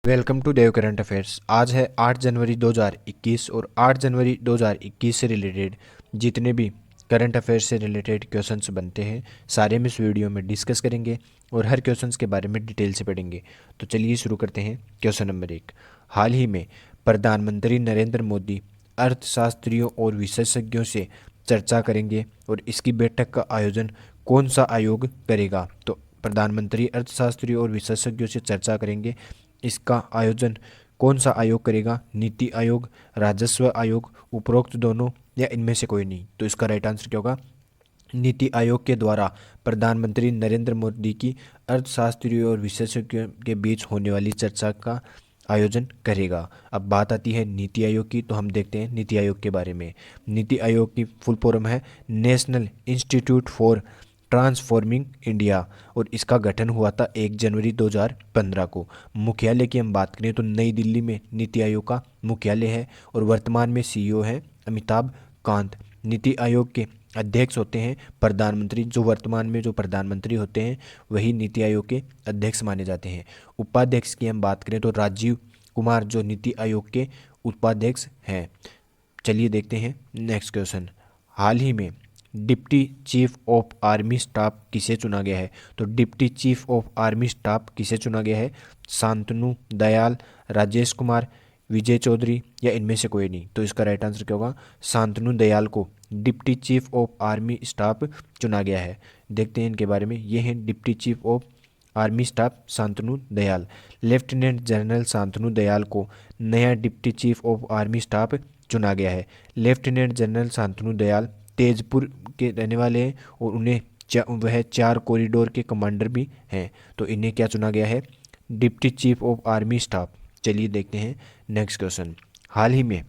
Welcome to Dev current affairs. आज है 8 जनवरी 2021 और 8 जनवरी 2021 से रिलेटेड जितने भी करंट अफेयर्स से रिलेटेड क्वेश्चंस बनते हैं सारे हम इस वीडियो में डिस्कस करेंगे और हर क्वेश्चंस के बारे में डिटेल से पढ़ेंगे। तो चलिए शुरू करते हैं। क्वेश्चन नंबर 1, हाल ही में प्रधानमंत्री नरेंद्र मोदी अर्थशास्त्रियों और विशेषज्ञों से चर्चा करेंगे और इसकी बैठक का आयोजन कौन सा आयोग करेगा? तो प्रधानमंत्री अर्थशास्त्रियों और विशेषज्ञों से चर्चा करेंगे, इसका आयोजन कौन सा आयोग करेगा? नीति आयोग, राजस्व आयोग, उपरोक्त दोनों या इनमें से कोई नहीं? तो इसका राइट आंसर क्या होगा? नीति आयोग के द्वारा प्रधानमंत्री नरेंद्र मोदी की अर्थशास्त्रियों और विशेषज्ञों के बीच होने वाली चर्चा का आयोजन करेगा। अब बात आती है नीति आयोग की, तो हम देखते हैं नीति आयोग के बारे में। नीति आयोग की फुल फॉर्म है national institute for transforming India और इसका गठन हुआ था 1 जनवरी 2015 को। मुख्यालय की हम बात करें तो नई दिल्ली में नीति आयोग का मुख्यालय है और वर्तमान में सीईओ है अमिताभ कांत। नीति आयोग के अध्यक्ष होते हैं प्रधानमंत्री, जो वर्तमान में जो प्रधानमंत्री होते हैं वही नीति आयोग के अध्यक्ष माने जाते हैं। उपाध्यक्ष की हम बात करें तो राजीव कुमार जो नीति आयोग के उपाध्यक्ष हैं। चलिए देखते हैं नेक्स्ट क्वेश्चन। हाल ही में deputy chief of army staff किसे चुना गया है? तो deputy chief of army staff किसे चुना गया है? शांतनु दयाल, राजेश कुमार, विजय चौधरी या इनमें से कोई नहीं? तो इसका राइट आंसर क्या होगा? शांतनु दयाल को deputy chief of army staff चुना गया है। देखते हैं इनके बारे में। ये हैं deputy chief of army staff Shantanu Dayal. Lieutenant general Shantanu Dayal को नया deputy chief of army staff चुना गया है। लेफ्टिनेंट जनरल शांतनु दयाल तेजपुर के रहने वाले हैं और उन्हें वह 4 कॉरिडोर के कमांडर भी हैं। तो इन्हें क्या चुना गया है? Deputy chief of army staff. चलिए देखते हैं नेक्स्ट क्वेश्चन। हाल ही में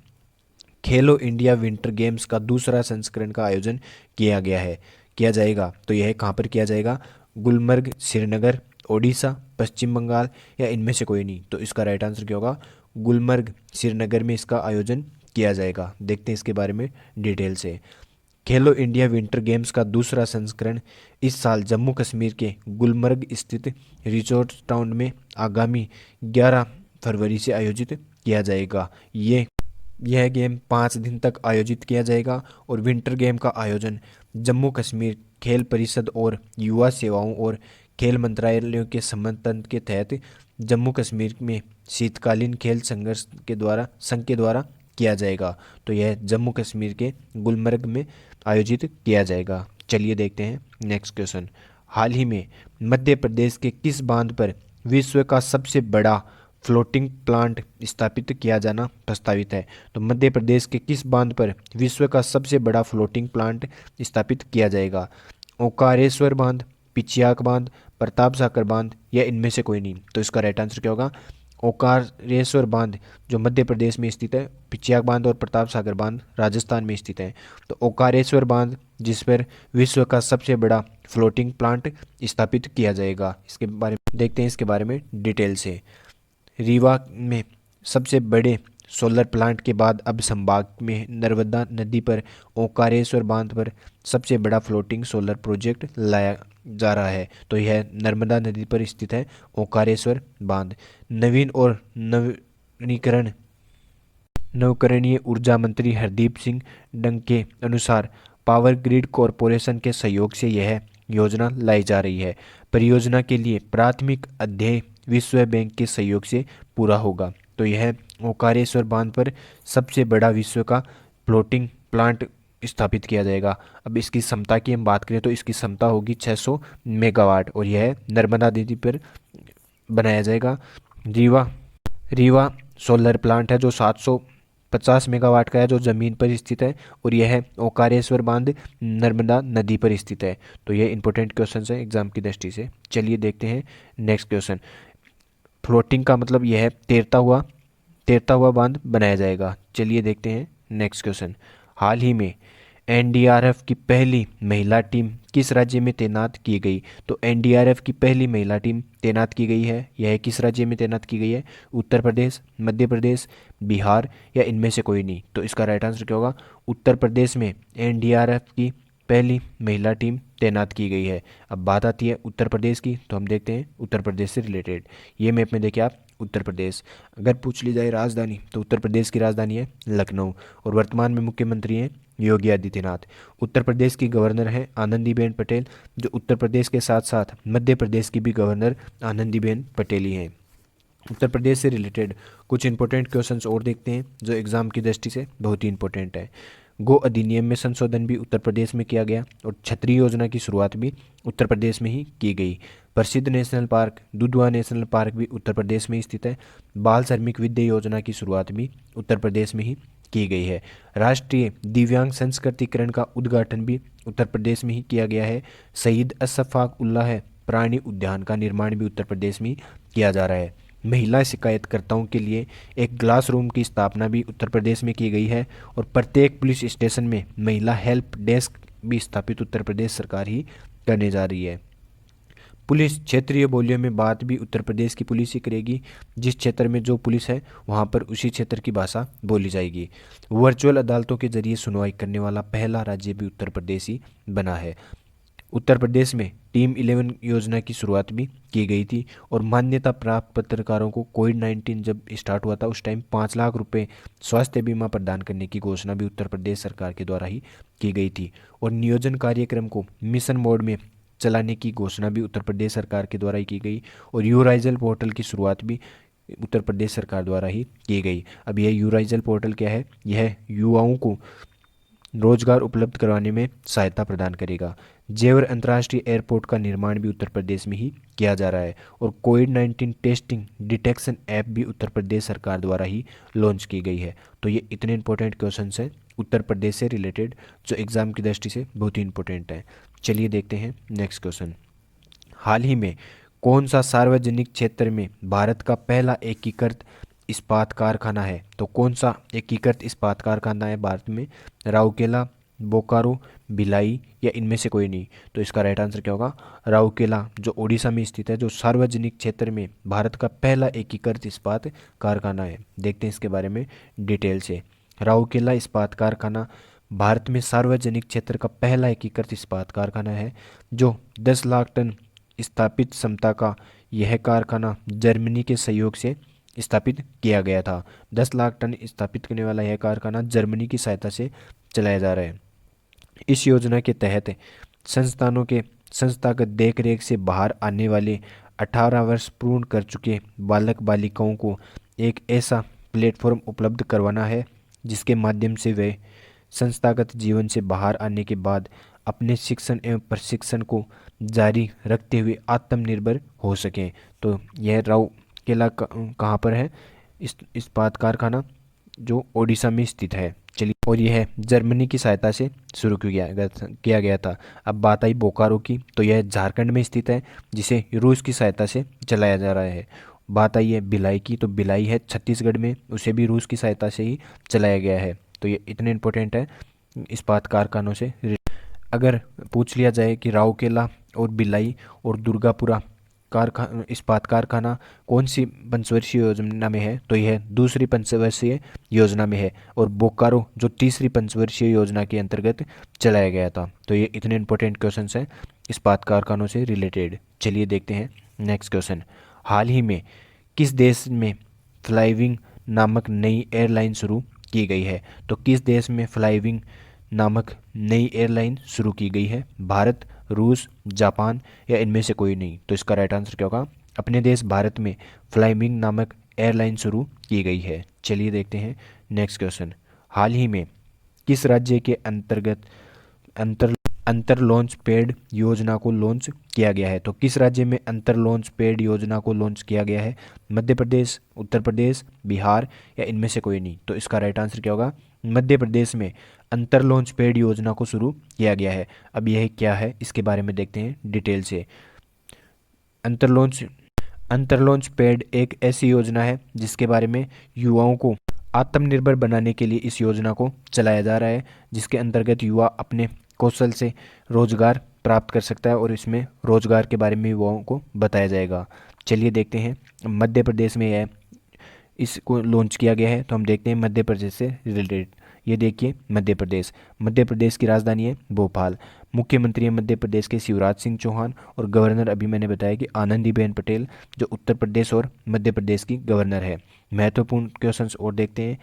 खेलो इंडिया विंटर गेम्स का दूसरा संस्करण का आयोजन किया जाएगा। तो यह कहाँ पर किया जाएगा? गुलमर्ग, श्रीनगर, ओडिशा, पश्चिम बंगाल या इनमें से कोई नहीं? तो इसका राइट आंसर क्या होगा? गुलमर्ग, श्रीनगर में इसका आयोजन किया जाएगा। देखते हैं इसके बारे में डिटेल से। खेलो इंडिया विंटर गेम्स का दूसरा संस्करण इस साल जम्मू कश्मीर के गुलमर्ग स्थित रिसोर्ट टाउन में आगामी 11 फरवरी से आयोजित किया जाएगा। यह गेम 5 दिन तक आयोजित किया जाएगा और विंटर गेम का आयोजन जम्मू कश्मीर खेल परिषद और युवा सेवाओं और खेल मंत्रालयों के समन्वय के तहत जम्मू कश्मीर में शीतकालीन खेल संघ के द्वारा किया जाएगा। तो यह जम्मू कश्मीर के गुलमर्ग में आयोजित किया जाएगा। चलिए देखते हैं नेक्स्ट क्वेश्चन। हाल ही में मध्य प्रदेश के किस बांध पर विश्व का सबसे बड़ा फ्लोटिंग प्लांट स्थापित किया जाना प्रस्तावित है? तो मध्य प्रदेश के किस बांध पर विश्व का सबसे बड़ा फ्लोटिंग प्लांट स्थापित किया जाएगा? ओंकारेश्वर बांध, पिछियाक बांध, प्रताप सागर बांध या इनमें से कोई नहीं? तो इसका राइट आंसर क्या होगा? ओंकारेश्वर बांध जो मध्य प्रदेश में स्थित है, पिछियाक बांध और प्रताप सागर बांध राजस्थान में स्थित है। तो ओंकारेश्वर बांध जिस पर विश्व का सबसे बड़ा फ्लोटिंग प्लांट स्थापित किया जाएगा। इसके बारे में देखते हैं इसके बारे में डिटेल से। रीवा में सबसे बड़े सोलर प्लांट के बाद अब संभाग में नर्मदा नदी पर ओंकारेश्वर बांध पर सबसे बड़ा फ्लोटिंग सोलर प्रोजेक्ट लाया जा रहा है। तो यह नर्मदा नदी पर स्थित है ओंकारेश्वर बांध। नवीन और नवकरणीय ऊर्जा मंत्री हरदीप सिंह डंग के अनुसार पावर ग्रिड कॉरपोरेशन के सहयोग से यह योजना लाई जा रही है। परियोजना के लिए प्राथमिक अध्ययन विश्व बैंक के सहयोग से पूरा होगा। तो यह ओंकारेश्वर बांध पर सबसे बड़ा विश्व का फ्लोटिंग प्लांट स्थापित किया जाएगा। अब इसकी क्षमता की हम बात करें तो इसकी क्षमता होगी 600 मेगावाट और यह नर्मदा नदी पर बनाया जाएगा। रीवा सोलर प्लांट है जो 750 मेगावाट का है, जो ज़मीन पर स्थित है और यह है ओंकारेश्वर बांध नर्मदा नदी पर स्थित है। तो यह इंपॉर्टेंट क्वेश्चन है एग्जाम की दृष्टि से। चलिए देखते हैं नेक्स्ट क्वेश्चन। फ्लोटिंग का मतलब यह है तैरता हुआ बांध बनाया जाएगा। चलिए देखते हैं नेक्स्ट क्वेश्चन। हाल ही में एनडीआरएफ की पहली महिला टीम किस राज्य में तैनात की गई? तो एनडीआरएफ की पहली महिला टीम तैनात की गई है, यह किस राज्य में तैनात की गई है? उत्तर प्रदेश, मध्य प्रदेश, बिहार या इनमें से कोई नहीं? तो इसका राइट आंसर क्या होगा? उत्तर प्रदेश में एनडीआरएफ की पहली महिला टीम तैनात की गई है। अब बात आती है उत्तर प्रदेश की, तो हम देखते हैं उत्तर प्रदेश से रिलेटेड। ये मैप में देखिए आप उत्तर प्रदेश। अगर पूछ ली जाए राजधानी तो उत्तर प्रदेश की राजधानी है लखनऊ और वर्तमान में मुख्यमंत्री हैं योगी आदित्यनाथ। उत्तर प्रदेश की गवर्नर हैं आनंदीबेन पटेल, जो उत्तर प्रदेश के साथ साथ मध्य प्रदेश की भी गवर्नर आनंदीबेन पटेल ही हैं। उत्तर प्रदेश से रिलेटेड कुछ इंपॉर्टेंट क्वेश्चंस और देखते हैं जो एग्जाम की दृष्टि से बहुत ही इंपॉर्टेंट है। गो अधिनियम में संशोधन भी उत्तर प्रदेश में किया गया और छतरी योजना की शुरुआत भी उत्तर प्रदेश में ही की गई। प्रसिद्ध national park Dudhwa national park भी उत्तर प्रदेश में स्थित है। बाल श्रमिक विद्या योजना की शुरुआत भी उत्तर प्रदेश में ही की गई है। राष्ट्रीय दिव्यांग संस्कृतिकरण का उद्घाटन भी उत्तर प्रदेश में ही किया गया है। शहीद अशफाक उल्लाह प्राणी उद्यान का निर्माण भी उत्तर प्रदेश में ही किया जा रहा है। महिला शिकायतकर्ताओं के लिए एक क्लास रूम की स्थापना भी उत्तर प्रदेश में की गई है और प्रत्येक पुलिस स्टेशन में महिला हेल्प डेस्क भी स्थापित उत्तर प्रदेश सरकार ही करने जा रही है। पुलिस क्षेत्रीय बोलियों में बात भी उत्तर प्रदेश की पुलिस ही करेगी। जिस क्षेत्र में जो पुलिस है वहाँ पर उसी क्षेत्र की भाषा बोली जाएगी। वर्चुअल अदालतों के जरिए सुनवाई करने वाला पहला राज्य भी उत्तर प्रदेश ही बना है। उत्तर प्रदेश में टीम 11 योजना की शुरुआत भी की गई थी और मान्यता प्राप्त पत्रकारों को कोविड-19 जब स्टार्ट हुआ था उस टाइम 5 लाख रुपए स्वास्थ्य बीमा प्रदान करने की घोषणा भी उत्तर प्रदेश सरकार के द्वारा ही की गई थी और नियोजन कार्यक्रम को मिशन मोड में चलाने की घोषणा भी उत्तर प्रदेश सरकार के द्वारा ही की गई और यूराइजल पोर्टल की शुरुआत भी उत्तर प्रदेश सरकार द्वारा ही की गई। अब यह यूराइजल पोर्टल क्या है? यह युवाओं को रोजगार उपलब्ध करवाने में सहायता प्रदान करेगा। जेवर अंतर्राष्ट्रीय एयरपोर्ट का निर्माण भी उत्तर प्रदेश में ही किया जा रहा है और कोविड-19 टेस्टिंग डिटेक्शन ऐप भी उत्तर प्रदेश सरकार द्वारा ही लॉन्च की गई है। तो ये इतने इंपॉर्टेंट क्वेश्चंस हैं उत्तर प्रदेश से रिलेटेड जो एग्जाम की दृष्टि से बहुत ही इंपॉर्टेंट है। चलिए देखते हैं नेक्स्ट क्वेश्चन। हाल ही में कौन सा सार्वजनिक क्षेत्र में भारत का पहला एकीकृत इस्पात कारखाना है? तो कौन सा एकीकृत इस्पात कारखाना है भारत में? राउरकेला, बोकारो, भिलाई या इनमें से कोई नहीं? तो इसका राइट आंसर क्या होगा? राउरकेला, जो ओडिशा में स्थित है, जो सार्वजनिक क्षेत्र में भारत का पहला एकीकृत इस्पात कारखाना है। देखते हैं इसके बारे में डिटेल से। राउरकेला इस्पात कारखाना भारत में सार्वजनिक क्षेत्र का पहला एकीकृत इस्पात कारखाना है जो 10 लाख टन स्थापित क्षमता का यह कारखाना जर्मनी के सहयोग से स्थापित किया गया था। 10 लाख टन स्थापित करने वाला यह कारखाना जर्मनी की सहायता से चलाया जा रहा है। इस योजना के तहत संस्थानों के संस्थागत देखरेख से बाहर आने वाले 18 वर्ष पूर्ण कर चुके बालक बालिकाओं को एक ऐसा प्लेटफॉर्म उपलब्ध करवाना है जिसके माध्यम से वे संस्थागत जीवन से बाहर आने के बाद अपने शिक्षण एवं प्रशिक्षण को जारी रखते हुए आत्मनिर्भर हो सकें। तो यह राउरकेला कहाँ पर है? इस्पात कारखाना जो ओडिशा में स्थित है। चलिए, और यह जर्मनी की सहायता से शुरू किया गया था। अब बात आई बोकारो की, तो यह झारखंड में स्थित है जिसे रूस की सहायता से चलाया जा रहा है। बात आई है भिलाई की, तो भिलाई है छत्तीसगढ़ में, उसे भी रूस की सहायता से ही चलाया गया है। तो ये इतने इंपॉर्टेंट है इस्पात कारखानों से। अगर पूछ लिया जाए कि राउरकेला और भिलाई और दुर्गापुरा इस्पात कारखाना कौन सी पंचवर्षीय योजना में है, तो यह दूसरी पंचवर्षीय योजना में है और बोकारो जो तीसरी पंचवर्षीय योजना के अंतर्गत चलाया गया था। तो ये इतने इंपॉर्टेंट क्वेश्चंस हैं इस्पात कारखानों से रिलेटेड। चलिए देखते हैं नेक्स्ट क्वेश्चन। हाल ही में किस देश में फ्लाईविंग नामक नई एयरलाइन शुरू की गई है? तो किस देश में फ्लाईविंग नामक नई एयरलाइन शुरू की गई है? भारत, रूस, जापान या इनमें से कोई नहीं? तो इसका राइट आंसर क्या होगा? अपने देश भारत में फ्लाईविंग नामक एयरलाइन शुरू की गई है। चलिए देखते हैं नेक्स्ट क्वेश्चन। हाल ही में किस राज्य के अंतर्गत अंतर लॉन्च पैड योजना को लॉन्च किया गया है? तो किस राज्य में अंतर लॉन्च पैड योजना को लॉन्च किया गया है? मध्य प्रदेश, उत्तर प्रदेश, बिहार या इनमें से कोई नहीं? तो इसका राइट आंसर क्या होगा? मध्य प्रदेश में अंतर लॉन्च पैड योजना को शुरू किया गया है। अब यह क्या है इसके बारे में देखते हैं डिटेल से। अंतर लॉन्च पैड एक ऐसी योजना है जिसके बारे में युवाओं को आत्मनिर्भर बनाने के लिए इस योजना को चलाया जा रहा है, जिसके अंतर्गत युवा अपने कौशल से रोजगार प्राप्त कर सकता है और इसमें रोजगार के बारे में युवाओं को बताया जाएगा। चलिए देखते हैं मध्य प्रदेश में यह इसको लॉन्च किया गया है, तो हम देखते हैं मध्य प्रदेश से रिलेटेड। ये देखिए मध्य प्रदेश। मध्य प्रदेश की राजधानी है भोपाल। मुख्यमंत्री है मध्य प्रदेश के शिवराज सिंह चौहान और गवर्नर अभी मैंने बताया कि आनंदीबेन पटेल जो उत्तर प्रदेश और मध्य प्रदेश की गवर्नर है। महत्वपूर्ण क्वेश्चंस और देखते हैं।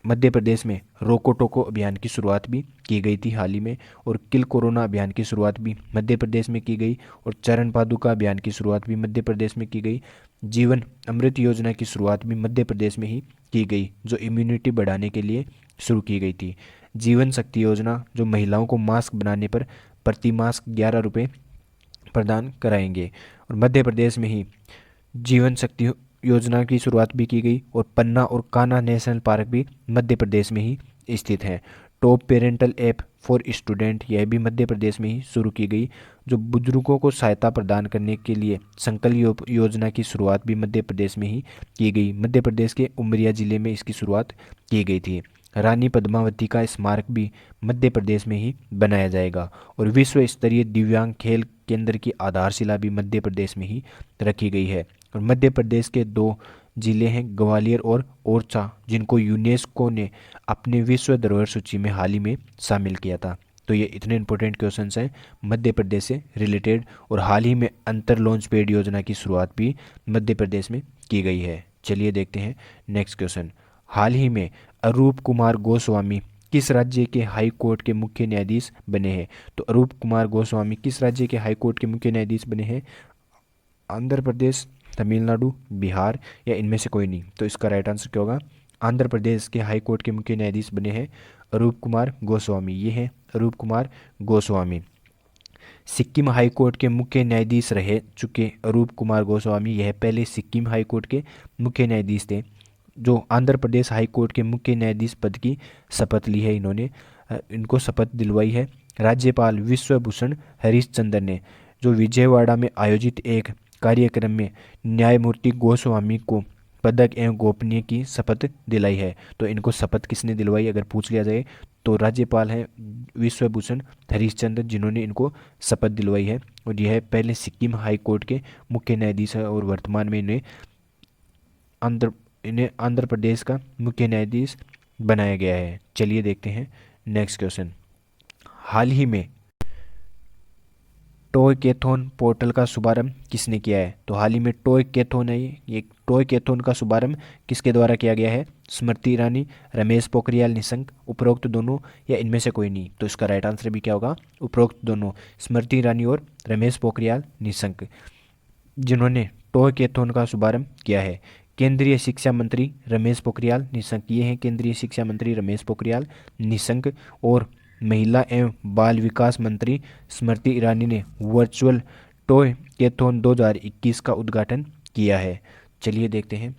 मध्य प्रदेश में रोको टोको अभियान की शुरुआत भी की गई थी हाल ही में, और किल कोरोना अभियान की शुरुआत भी मध्य प्रदेश में की गई, और चरण पादुका अभियान की शुरुआत भी मध्य प्रदेश में की गई। जीवन अमृत योजना की शुरुआत भी मध्य प्रदेश में ही की गई, जो इम्यूनिटी बढ़ाने के लिए शुरू की गई थी। जीवन शक्ति योजना जो महिलाओं को मास्क बनाने पर प्रति मास्क 11 रुपये प्रदान कराएंगे, और मध्य प्रदेश में ही जीवन शक्ति योजना की शुरुआत भी की गई, और पन्ना और कान्हा नेशनल पार्क भी मध्य प्रदेश में ही स्थित है। Top parental app for student यह भी मध्य प्रदेश में ही शुरू की गई, जो बुजुर्गों को सहायता प्रदान करने के लिए संकल्प योजना की शुरुआत भी मध्य प्रदेश में ही की गई। मध्य प्रदेश के उमरिया जिले में इसकी शुरुआत की गई थी। रानी पद्मावती का स्मारक भी मध्य प्रदेश में ही बनाया जाएगा, और विश्व स्तरीय दिव्यांग खेल केंद्र की आधारशिला भी मध्य प्रदेश में ही रखी गई है। और मध्य प्रदेश के 2 जिले हैं ग्वालियर और ओरछा, जिनको यूनेस्को ने अपने विश्व धरोहर सूची में हाल ही में शामिल किया था। तो ये इतने इंपॉर्टेंट क्वेश्चंस हैं मध्य प्रदेश से रिलेटेड। और हाल ही में अंतर लॉन्च पैड योजना की शुरुआत भी मध्य प्रदेश में की गई है। चलिए देखते हैं नेक्स्ट क्वेश्चन। हाल ही में अरूप कुमार गोस्वामी किस राज्य के हाई कोर्ट के मुख्य न्यायाधीश बने हैं? तो अरूप कुमार गोस्वामी किस राज्य के हाई कोर्ट के मुख्य न्यायाधीश बने हैं? आंध्र प्रदेश, तमिलनाडु, बिहार या इनमें से कोई नहीं? तो इसका राइट आंसर क्या होगा? आंध्र प्रदेश के हाई कोर्ट के मुख्य न्यायाधीश बने हैं अरूप कुमार गोस्वामी। ये हैं अरूप कुमार गोस्वामी। सिक्किम हाई कोर्ट के मुख्य न्यायाधीश रह चुके अरूप कुमार गोस्वामी यह पहले सिक्किम हाई कोर्ट के मुख्य न्यायाधीश थे, जो आंध्र प्रदेश हाई कोर्ट के मुख्य न्यायाधीश पद की शपथ ली है। इन्होंने इनको शपथ दिलवाई है राज्यपाल विश्वभूषण हरिश्चंद्र ने, जो विजयवाड़ा में आयोजित एक कार्यक्रम में न्यायमूर्ति गोस्वामी को पदक एवं गोपनीय की शपथ दिलाई है। तो इनको शपथ किसने दिलवाई अगर पूछ लिया जाए तो राज्यपाल हैं विश्वभूषण हरिश्चंद्र, जिन्होंने इनको शपथ दिलवाई है। और यह पहले सिक्किम हाई कोर्ट के मुख्य न्यायाधीश है, और वर्तमान में इन्हें आंध्र प्रदेश का मुख्य न्यायाधीश बनाया गया है। चलिए देखते हैं नेक्स्ट क्वेश्चन। हाल ही में टॉय कैथॉन पोर्टल का शुभारंभ किसने किया है? तो हाल ही में टॉय कैथॉन है, ये टॉय कैथॉन का शुभारंभ किसके द्वारा किया गया है? स्मृति ईरानी, रमेश पोखरियाल निशंक, उपरोक्त दोनों या इनमें से कोई नहीं? तो इसका राइट आंसर भी क्या होगा? उपरोक्त दोनों, स्मृति ईरानी और रमेश पोखरियाल निशंक, जिन्होंने टॉय कैथॉन का शुभारंभ किया है। केंद्रीय शिक्षा मंत्री रमेश पोखरियाल निशंक, ये हैं केंद्रीय शिक्षा मंत्री रमेश पोखरियाल निशंक। और महिला एवं बाल विकास मंत्री स्मृति ईरानी ने वर्चुअल टॉय कैथॉन 2021 का उद्घाटन किया है। चलिए देखते हैं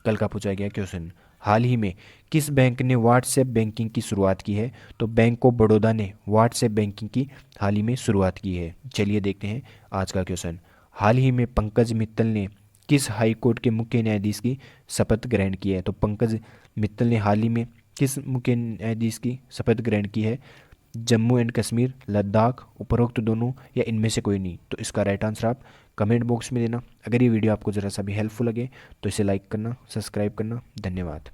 कल का पूछा गया क्वेश्चन। हाल ही में किस बैंक ने व्हाट्सएप बैंकिंग की शुरुआत की है? तो बैंक ऑफ बड़ौदा ने व्हाट्सएप बैंकिंग की हाल ही में शुरुआत की है। चलिए देखते हैं आज का क्वेश्चन। हाल ही में पंकज मित्तल ने किस हाई कोर्ट के मुख्य न्यायाधीश की शपथ ग्रहण की है? तो पंकज मित्तल ने हाल ही में किस मुख्य न्यायाधीश की शपथ ग्रहण की है? जम्मू एंड कश्मीर, लद्दाख, उपरोक्त दोनों या इनमें से कोई नहीं? तो इसका राइट आंसर आप कमेंट बॉक्स में देना। अगर ये वीडियो आपको ज़रा सा भी हेल्पफुल लगे तो इसे लाइक करना, सब्सक्राइब करना। धन्यवाद।